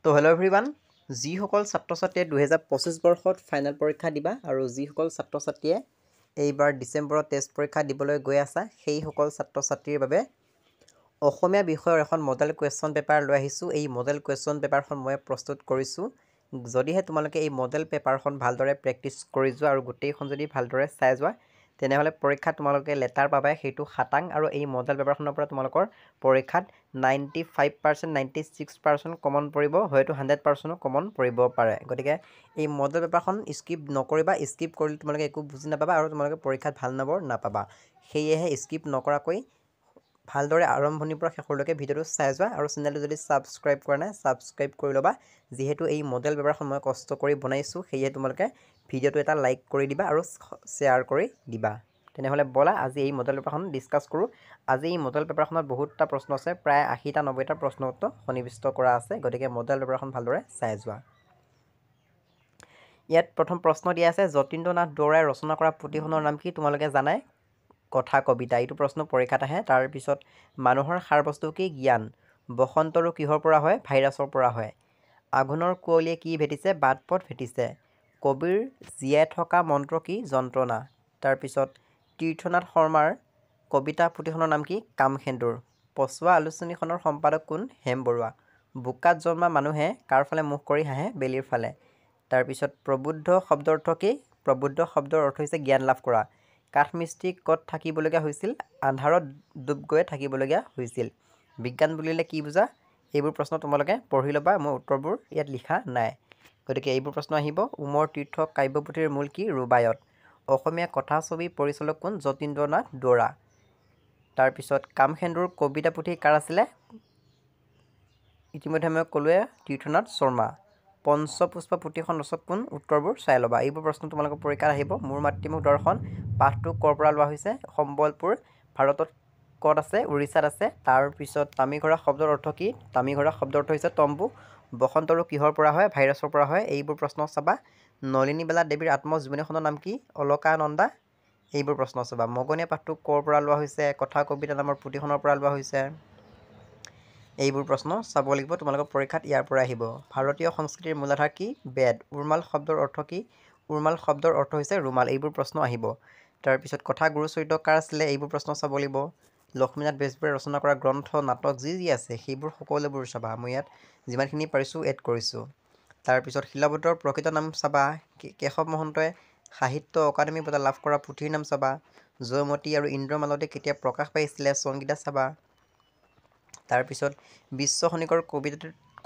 তো hello' everyone, যিসকল ছাত্ৰ ছাত্ৰীয়ে 2025 বৰ্ষত ফাইনেল পৰীক্ষা দিবা আৰু যিসকল ছাত্ৰ ছাত্ৰীয়ে এইবাৰ ডিচেম্বৰত টেষ্ট পৰীক্ষা দিবলৈ গৈ আছা সেইসকল ছাত্ৰ ছাত্ৰীৰ বাবে অসমীয়া বিষয়ৰ এখন মডেল কুৱেশ্যন পেপাৰ লৈ আহিছোঁ। এই মডেল কুৱেশ্যন পেপাৰখন মই প্ৰস্তুত কৰিছোঁ। যদিহে তোমালোকে এই মডেল পেপাৰখন ভালদৰে প্ৰেক্টিচ কৰি যোৱা আৰু গোটেইখন যদি ভালদৰে চাই যোৱা তেনেহ'লে পৰীক্ষাত তোমালোকে লেটাৰ পাবা সেইটো খাটাং, আৰু এই মডেল পেপাৰখনৰ পৰা তোমালোকৰ পৰীক্ষাত 95%, 96% কমন পৰিব, হয়তো 100%ও কমন পৰিব পাৰে। গতিকে এই মডেল পেপাৰখন স্কিপ নকৰিবা। স্কিপ কৰিলে তোমালোকে একো বুজি নাপাবা আৰু তোমালোকে পৰীক্ষাত ভাল নম্বৰ নাপাবা। সেয়েহে স্কিপ নকৰাকৈ ভালদৰে আৰম্ভণিৰ পৰা শেষলৈকে ভিডিঅ'টো চাই যোৱা আৰু চেনেলটো যদি ছাবস্ক্ৰাইব কৰা নাই ছাবস্ক্ৰাইব কৰি ল'বা। যিহেতু এই মডেল পেপাৰখন মই কষ্ট কৰি বনাইছোঁ সেয়েহে তোমালোকে ভিডিঅ'টো এটা লাইক কৰি দিবা আৰু শ্বেয়াৰ কৰি দিবা। তেনেহ'লে ব'লা আজি এই মডেল পেপাৰখন ডিছকাছ কৰোঁ। আজি এই মডেল পেপাৰখনত বহুতটা প্ৰশ্ন আছে, প্ৰায় 80-90টা প্ৰশ্ন উত্তৰ সন্নিৱিষ্ট কৰা আছে। গতিকে মডেল পেপাৰখন ভালদৰে চাই যোৱা। ইয়াত প্ৰথম প্ৰশ্ন দিয়া আছে, যতীন্দ্ৰনাথ দুৱৰাই ৰচনা কৰা পুথিখনৰ নাম কি? তোমালোকে জানাই, কথা কবিতা। এইটো প্ৰশ্ন পৰীক্ষাত আহে। তাৰপিছত মানুহৰ সাৰবস্তু কি? জ্ঞান। বসন্ত ৰোগ কিহৰ পৰা হয়? ভাইৰাছৰ পৰা হয়। আঘোণৰ কুঁৱলীয়ে কি ভেটিছে? বাট পথ ভেটিছে। কবিৰ জীয়াই থকা মন্ত্ৰ কি? যন্ত্ৰণা। তাৰপিছত তীৰ্থনাথ শৰ্মাৰ কবিতা পুথিখনৰ নাম কি? কামসেন্দুৰ। পছোৱা আলোচনীখনৰ সম্পাদক কোন? হেম বৰুৱা। বোকাত জন্মা মানুহে কাৰ ফালে মুখ কৰি হাঁহে? বেলিৰ ফালে। তাৰপিছত প্ৰবুদ্ধ শব্দৰ অৰ্থ কি? প্ৰবুদ্ধ শব্দৰ অৰ্থ হৈছে জ্ঞান লাভ কৰা। কাঠমিস্ত্ৰী ক'ত থাকিবলগীয়া হৈছিল? আন্ধাৰত ডুব গৈ থাকিবলগীয়া হৈছিল। বিজ্ঞান বুলিলে কি বুজা? এইবোৰ প্ৰশ্ন তোমালোকে পঢ়ি ল'বা, মই উত্তৰবোৰ ইয়াত লিখা নাই। গতিকে এইবোৰ প্ৰশ্ন আহিব। উমৰ তীৰ্থ কাব্যপুথিৰ মূল কি? ৰুবায়ত। অসমীয়া কথাছবি পৰিচালক কোন? যতীন্দ্ৰনাথ দুৱৰা। তাৰপিছত কামসেন্দুৰ কবিতা পুথি কাৰ আছিলে? ইতিমধ্যে মই ক'লোৱে, তীৰ্থনাথ শৰ্মা। পঞ্চপুষ্প পুথিখন ৰচক কোন? উত্তৰবোৰ চাই ল'বা। এইবোৰ প্ৰশ্ন তোমালোকৰ পৰীক্ষাত আহিব। মোৰ মাতৃভূমি দৰ্শন পাঠটো ক'ৰ পৰা লোৱা হৈছে? সম্বলপুৰ। ভাৰতত ক'ত আছে? উৰিষ্যাত আছে। তাৰপিছত তামিঘৰা শব্দৰ অৰ্থ কি? তামিঘৰা শব্দৰ অৰ্থ হৈছে তম্বু। বসন্ত ৰোগ কিহৰ পৰা হয়? ভাইৰাছৰ পৰা হয়। এইবোৰ প্ৰশ্ন চাবা। নলিনীবালা দেৱীৰ আত্মজীৱনীখনৰ নাম কি? অলকানন্দা। এইবোৰ প্ৰশ্ন চাবা। মগনীয়া পাঠটো ক'ৰ পৰা লোৱা হৈছে? কথা কবিতা নামৰ পুথিখনৰ পৰা লোৱা হৈছে। এইবোৰ প্ৰশ্ন চাব লাগিব, তোমালোকৰ পৰীক্ষাত ইয়াৰ পৰা আহিব। ভাৰতীয় সংস্কৃতিৰ মূলাধাৰ কি? বেদ। উৰ্মাল শব্দৰ অৰ্থ কি? উৰ্মাল শব্দৰ অৰ্থ হৈছে ৰুমাল। এইবোৰ প্ৰশ্ন আহিব। তাৰপিছত কথা গুৰু চৰিত্ৰ কাৰ আছিলে? এইবোৰ প্ৰশ্ন চাব লাগিব। লক্ষ্মীনাথ বেজবৰুৱাই ৰচনা কৰা গ্ৰন্থ নাটক যি যি আছে সেইবোৰ সকলোবোৰ চাবা। মই ইয়াত যিমানখিনি পাৰিছোঁ এড কৰিছোঁ। তাৰপিছত শিলাবতৰ প্ৰকৃত নাম চাবা। কেশৱ মহন্তই সাহিত্য অকাডেমী বঁটা লাভ কৰা পুথিৰ নাম চাবা। জয়মতী আৰু ইন্দ্ৰমালতী কেতিয়া প্ৰকাশ পাইছিলে? চংগীতা চাবা। তাৰপিছত বিশ্ব খনিকৰ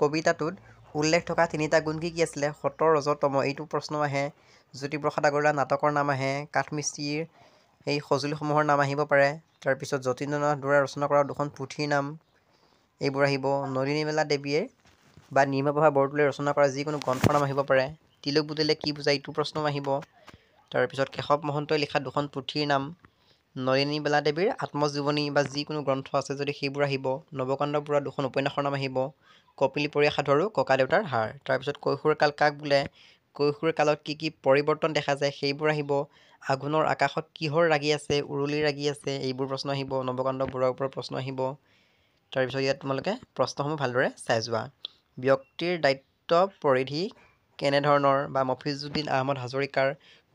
কবিতাটোত উল্লেখ থকা তিনিটা গুণ কি কি আছিলে? সত ৰজতম। এইটো প্ৰশ্ন আহে। জ্যোতিপ্ৰসাদ আগৰৱালাৰ নাটকৰ নাম আহে। কাঠমিস্ত্ৰীৰ এই সঁজুলিসমূহৰ নাম আহিব পাৰে। তাৰপিছত যতীন্দ্ৰনাথ দুৱৰাই ৰচনা কৰা দুখন পুথিৰ নাম এইবোৰ আহিব। নলিনীবালা দেৱীয়ে বা নিৰ্মলপ্ৰভা বৰদলৈয়ে ৰচনা কৰা যিকোনো গ্ৰন্থৰ নাম আহিব পাৰে। তিলক বুলিলে কি বুজায়? এইটো প্ৰশ্ন আহিব। তাৰপিছত কেশৱ মহন্তই লিখা দুখন পুথিৰ নাম। নলিনীবালা দেৱীৰ আত্মজীৱনী বা যিকোনো গ্ৰন্থ আছে যদি সেইবোৰ আহিব। নৱকান্ত বৰুৱাৰ দুখন উপন্যাসৰ নাম আহিব। কপিলীপৰীয়া সাধু আৰু ককা দেউতাৰ হাড়। তাৰপিছত কৈশোৰকাল কাক বোলে? কৈশোৰ কালত কি কি পৰিৱৰ্তন দেখা যায় সেইবোৰ আহিব। আঘোণৰ আকাশত কিহৰ ৰাগি আছে? উৰুলিৰ ৰাগি আছে। এইবোৰ প্ৰশ্ন আহিব। নৱকান্ত বৰুৱাৰ ওপৰত প্ৰশ্ন আহিব। তাৰপিছত ইয়াত তোমালোকে প্ৰশ্নসমূহ ভালদৰে চাই যোৱা। ব্যক্তিৰ দায়িত্ব পৰিধি কেনেধৰণৰ? বা মফিজুদ্দিন আহমদ হাজৰিকাৰ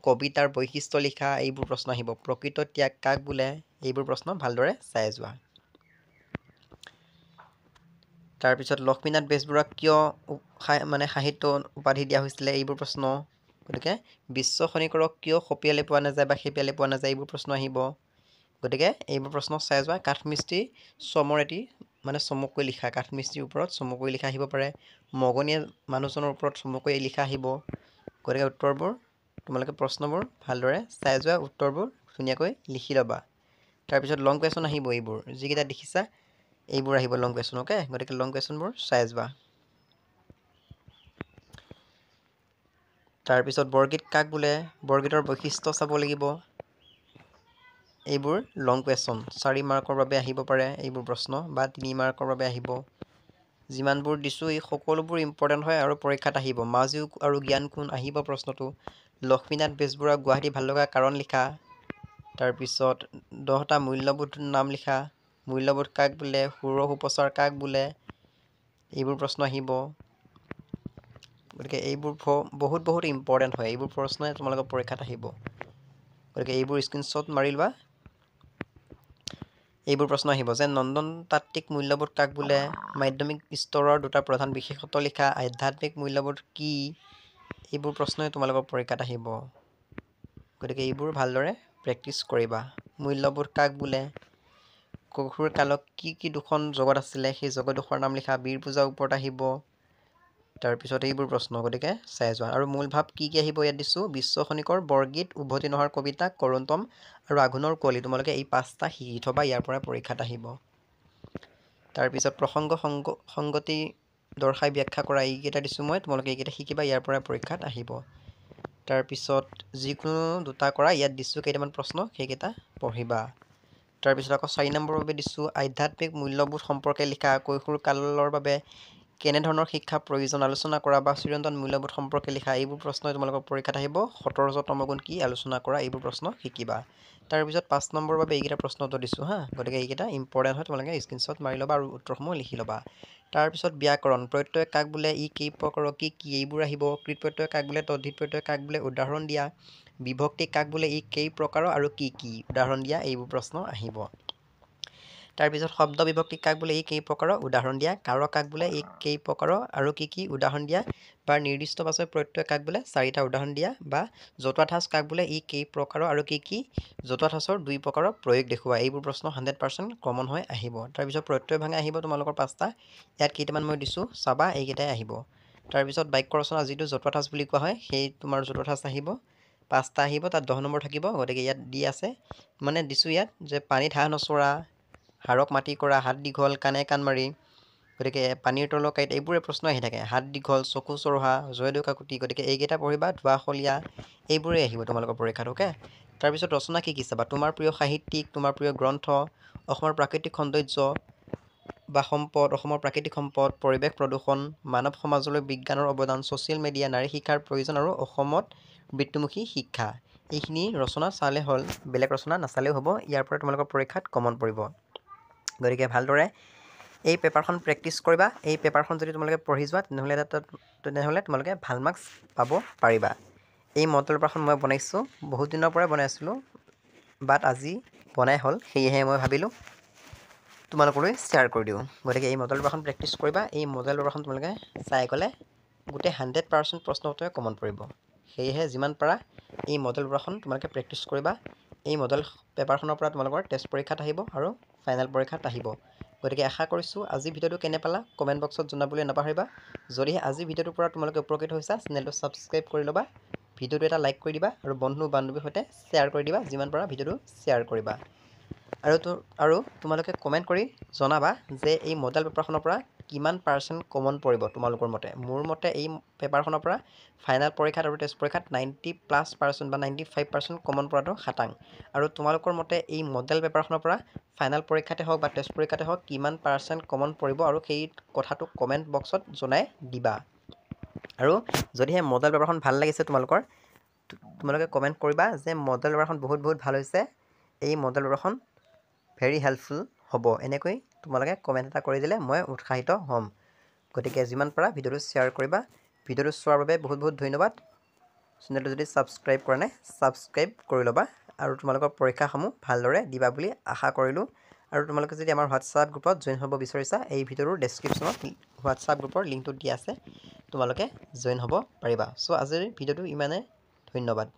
কবিতাৰ বৈশিষ্ট্য লিখা। এইবোৰ প্ৰশ্ন আহিব। প্ৰকৃত ত্যাগ কাক বোলে? এইবোৰ প্ৰশ্ন ভালদৰে চাই যোৱা। তাৰপিছত লক্ষ্মীনাথ বেজবৰুৱাক কিয় সাহিত্য উপাধি দিয়া হৈছিলে? এইবোৰ প্ৰশ্ন। গতিকে বিশ্ব খনিকৰক কিয় সপিয়ালে পোৱা নাযায় বা খেপিয়ালে পোৱা নাযায়? এইবোৰ প্ৰশ্ন আহিব। গতিকে এইবোৰ প্ৰশ্ন চাই যোৱা। কাঠমিস্ত্ৰী চমৰেটি চমুকৈ লিখা। কাঠমিস্ত্ৰীৰ ওপৰত চমুকৈ লিখা আহিব পাৰে। মগনীয়া মানুহজনৰ ওপৰত চমুকৈ লিখা আহিব। গতিকে উত্তৰবোৰ তোমালোকে প্ৰশ্নবোৰ ভালদৰে চাই যোৱা, উত্তৰবোৰ ধুনীয়াকৈ লিখি ল'বা। তাৰপিছত লং কুৱেশ্যন আহিব। এইবোৰ যিকেইটা দেখিছা এইবোৰ আহিব লং কুৱেশ্যন। অ'কে, গতিকে লং কুৱেশ্যনবোৰ চাই যোৱা। তাৰপিছত বৰগীত কাক বোলে? বৰগীতৰ বৈশিষ্ট্য চাব লাগিব। এইবোৰ লং কুৱেশ্যন 4 মাৰ্কৰ বাবে আহিব পাৰে এইবোৰ প্ৰশ্ন, বা 3 মাৰ্কৰ বাবে আহিব। যিমানবোৰ দিছোঁ এই সকলোবোৰ ইম্পৰ্টেণ্ট হয় আৰু পৰীক্ষাত আহিব। মাজু আৰু জ্ঞান কোন? আহিব প্ৰশ্নটো। লক্ষ্মীনাথ বেজবৰুৱা গুৱাহাটী ভাল লগা কাৰণ লিখা। তাৰপিছত 10টা মূল্যবোধ নাম লিখা। মূল্যবোধ কাক বোলে? সুৰ সুপ্ৰচাৰ কাক বোলে? এইবোৰ প্ৰশ্ন আহিব। গতিকে এইবোৰ বহুত বহুত ইম্পৰ্টেণ্ট হয়, এইবোৰ প্ৰশ্নই তোমালোকৰ পৰীক্ষাত আহিব। গতিকে এইবোৰ স্ক্ৰীনশ্বট মাৰি লোৱা। এইবোৰ প্ৰশ্ন আহিব যে নন্দনতাত্ত্বিক মূল্যবোধ কাক বোলে, মাধ্যমিক স্তৰৰ দুটা প্ৰধান বিশেষত্ব লিখা, আধ্যাত্মিক মূল্যবোধ কি, এইবোৰ প্ৰশ্নই তোমালোকৰ পৰীক্ষাত আহিব। গতিকে এইবোৰ ভালদৰে প্ৰেক্টিছ কৰিবা। মূল্যবোধ কাক বোলে, কৈশোৰ কালত কি দুখন জগত আছিলে, সেই জগতডোখৰ নাম লিখা, বীৰ পূজাৰ ওপৰত আহিব। তাৰপিছত এইবোৰ প্ৰশ্ন, গতিকে চাই যোৱা। আৰু মূল ভাৱ কি আহিব ইয়াত দিছোঁ, বিশ্ব খনিকৰ বৰগীত, উভতি নহাৰ কবিতা, কৰোন্তম আৰু আঘোণৰ কুঁৱলী। তোমালোকে এই 5টা শিকি থবা, ইয়াৰ পৰা পৰীক্ষাত আহিব। তাৰপিছত প্ৰসংগ সংগতি দৰ্শাই ব্যাখ্যা কৰা, এইকেইটা দিছোঁ মই, তোমালোকে এইকেইটা শিকিবা, ইয়াৰ পৰা পৰীক্ষাত আহিব। তাৰপিছত যিকোনো দুটা কৰা, ইয়াত দিছোঁ কেইটামান প্ৰশ্ন, সেইকেইটা পঢ়িবা। তাৰপিছত আকৌ 4 নম্বৰৰ বাবে দিছোঁ আধ্যাত্মিক মূল্যবোধ সম্পৰ্কে লিখা, কৈশোৰ কালৰ বাবে কেনেধৰণৰ শিক্ষা প্ৰয়োজন আলোচনা কৰা, বা চিৰন্তন মূল্যবোধ সম্পৰ্কে লিখা। এইবোৰ প্ৰশ্নই তোমালোকৰ পৰীক্ষাত আহিব। 17তম গুণ কি আলোচনা কৰা, এইবোৰ প্ৰশ্ন শিকিবা। তাৰপিছত 5 নম্বৰৰ বাবে এইকেইটা প্ৰশ্ন উত্তৰ দিছোঁ হা, গতিকে এইকেইটা ইম্পৰ্টেণ্ট হয়, তোমালোকে স্ক্ৰীনশ্বট মাৰি ল'বা আৰু উত্তৰসমূহ লিখি ল'বা। তাৰপিছত ব্যাকৰণ, প্ৰত্যয় কাক বোলে, ই কেই প্ৰকাৰৰ, কি এইবোৰ আহিব। কৃত প্ৰত্যয় কাক বোলে, তদ্ধিত প্ৰত্যয় কাক বোলে, উদাহৰণ দিয়া। বিভক্তি কাক বোলে, ই কেই প্ৰকাৰৰ আৰু কি উদাহৰণ দিয়া, এইবোৰ প্ৰশ্ন আহিব। তাৰপিছত শব্দ বিভক্তি কাক বোলে, ই কেই প্ৰকাৰৰ, উদাহৰণ দিয়া। কাৰক কাক বোলে, ই কেই প্ৰকাৰৰ আৰু কি উদাহৰণ দিয়া। বা নিৰ্দিষ্ট বাচক প্ৰত্যয় কাক বোলে, 4টা উদাহৰণ দিয়া। বা জতুৱা ঠাঁচ কাক বোলে, ই কেই প্ৰকাৰৰ আৰু কি জতুৱা ঠাঁচৰ 2 প্ৰকাৰৰ প্ৰয়োগ দেখুওৱা। এইবোৰ প্ৰশ্ন 100% কমন হৈ আহিব। তাৰপিছত প্ৰত্যয় ভাঙা আহিব তোমালোকৰ 5টা, ইয়াত কেইটামান মই দিছোঁ চাবা, এইকেইটাই আহিব। তাৰপিছত বাক্য ৰচনা, যিটো জতুৱা ঠাঁচ বুলি কোৱা হয়, সেই তোমাৰ জতুৱা ঠাঁচ আহিব, 5টা আহিব, তাত 10 নম্বৰ থাকিব। গতিকে ইয়াত দি আছে, মানে দিছোঁ ইয়াত যে পানীত হাঁহ নচৰা, হাড়ক মাটি কৰা, হাত দীঘল, কাণে কাণ মাৰি। গতিকে পানীৰ তলৰ কাঁইট, এইবোৰে প্ৰশ্ন আহি থাকে। হাত দীঘল, চকু চৰহা, জয়দেউ কাকুতি। গতিকে এইকেইটা পঢ়িবা, ধোঁৱাশলীয়া, এইবোৰেই আহিব তোমালোকৰ পৰীক্ষাত। অ'কে। তাৰপিছত ৰচনা কি চাবা, তোমাৰ প্ৰিয় সাহিত্যিক, তোমাৰ প্ৰিয় গ্ৰন্থ, অসমৰ প্ৰাকৃতিক সৌন্দৰ্য বা সম্পদ, অসমৰ প্ৰাকৃতিক সম্পদ, পৰিৱেশ প্ৰদূষণ, মানৱ সমাজলৈ বিজ্ঞানৰ অৱদান, ছ'চিয়েল মিডিয়া, নাৰী শিক্ষাৰ প্ৰয়োজন আৰু অসমত বৃত্তিমুখী শিক্ষা। এইখিনি ৰচনা চালে হ'ল, বেলেগ ৰচনা নাচালেও হ'ব, ইয়াৰ পৰা তোমালোকৰ পৰীক্ষাত কমন পৰিব। গতিকে ভালদৰে এই পেপাৰখন প্ৰেক্টিছ কৰিবা। এই পেপাৰখন যদি তোমালোকে পঢ়ি যোৱা, তেনেহ'লে তোমালোকে ভাল মাৰ্কছ পাব পাৰিবা। এই মডেল পেপাৰখন মই বনাইছোঁ, বহুত দিনৰ পৰাই বনাই আছিলোঁ, বাট আজি বনাই হ'ল, সেয়েহে মই ভাবিলোঁ তোমালোকলৈ শ্বেয়াৰ কৰি দিওঁ। গতিকে এই মডেল পেপাৰখন প্ৰেক্টিছ কৰিবা। এই মডেল পেপাৰখন তোমালোকে চাই গ'লে গোটেই 100% প্ৰশ্ন উত্তৰে কমন পৰিব। সেয়েহে যিমান পাৰা এই মডেল পেপাৰখন তোমালোকে প্ৰেক্টিছ কৰিবা। এই মডেল পেপাৰখনৰ পৰা তোমালোকৰ টেষ্ট পৰীক্ষাত আহিব আৰু ফাইনেল পৰীক্ষাত আহিব। গতিকে আশা কৰিছোঁ আজি ভিডিঅ'টো কেনে পালা কমেণ্ট বক্সত জনাবলৈ নাপাহৰিবা। যদিহে আজি ভিডিঅ'টোৰ পৰা তোমালোকে উপকৃত হৈছা, চেনেলটো ছাবস্ক্ৰাইব কৰি ল'বা, ভিডিঅ'টো এটা লাইক কৰি দিবা আৰু বন্ধু বান্ধৱীৰ সৈতে শ্বেয়াৰ কৰি দিবা। যিমান পাৰা ভিডিঅ'টো শ্বেয়াৰ কৰিবা। আৰু তোমালোকে কমেণ্ট কৰি জনাবা যে এই মডেল পেপাৰখনৰ পৰা কিমান % কমন পৰিব তোমালোকৰ মতে। মোৰ মতে এই পেপাৰখনৰ পৰা ফাইনেল পৰীক্ষাত আৰু টেষ্ট পৰীক্ষাত 90+% বা 95% কমন পৰাটো খাটাং। আৰু তোমালোকৰ মতে এই মডেল পেপাৰখনৰ পৰা ফাইনেল পৰীক্ষাতে হওক বা টেষ্ট পৰীক্ষাতে হওক কিমান % কমন পৰিব, আৰু সেই কথাটো কমেণ্ট বক্সত জনাই দিবা। আৰু যদিহে মডেল পেপাৰখন ভাল লাগিছে তোমালোকে কমেণ্ট কৰিবা যে মডেল পেপাৰখন বহুত ভাল হৈছে, এই মডেল পেপাৰখন ভেৰি হেল্পফুল হ'ব। এনেকৈ তোমালোকে কমেণ্ট এটা কৰি দিলে মই উৎসাহিত হ'ম। গতিকে যিমান পাৰা ভিডিঅ'টো শ্বেয়াৰ কৰিবা। ভিডিঅ'টো চোৱাৰ বাবে বহুত ধন্যবাদ। চেনেলটো যদি ছাবস্ক্ৰাইব কৰা নাই, ছাবস্ক্ৰাইব কৰি ল'বা আৰু তোমালোকৰ পৰীক্ষাসমূহ ভালদৰে দিবা বুলি আশা কৰিলোঁ। আৰু তোমালোকে যদি আমাৰ হোৱাটছআপ গ্ৰুপত জইন হ'ব বিচাৰিছা, এই ভিডিঅ'টোৰ ডেছক্ৰিপশ্যনত হোৱাটছআপ গ্ৰুপৰ লিংকটো দিয়া আছে, তোমালোকে জইন হ'ব পাৰিবা। চ' আজিৰ ভিডিঅ'টো ইমানে, ধন্যবাদ।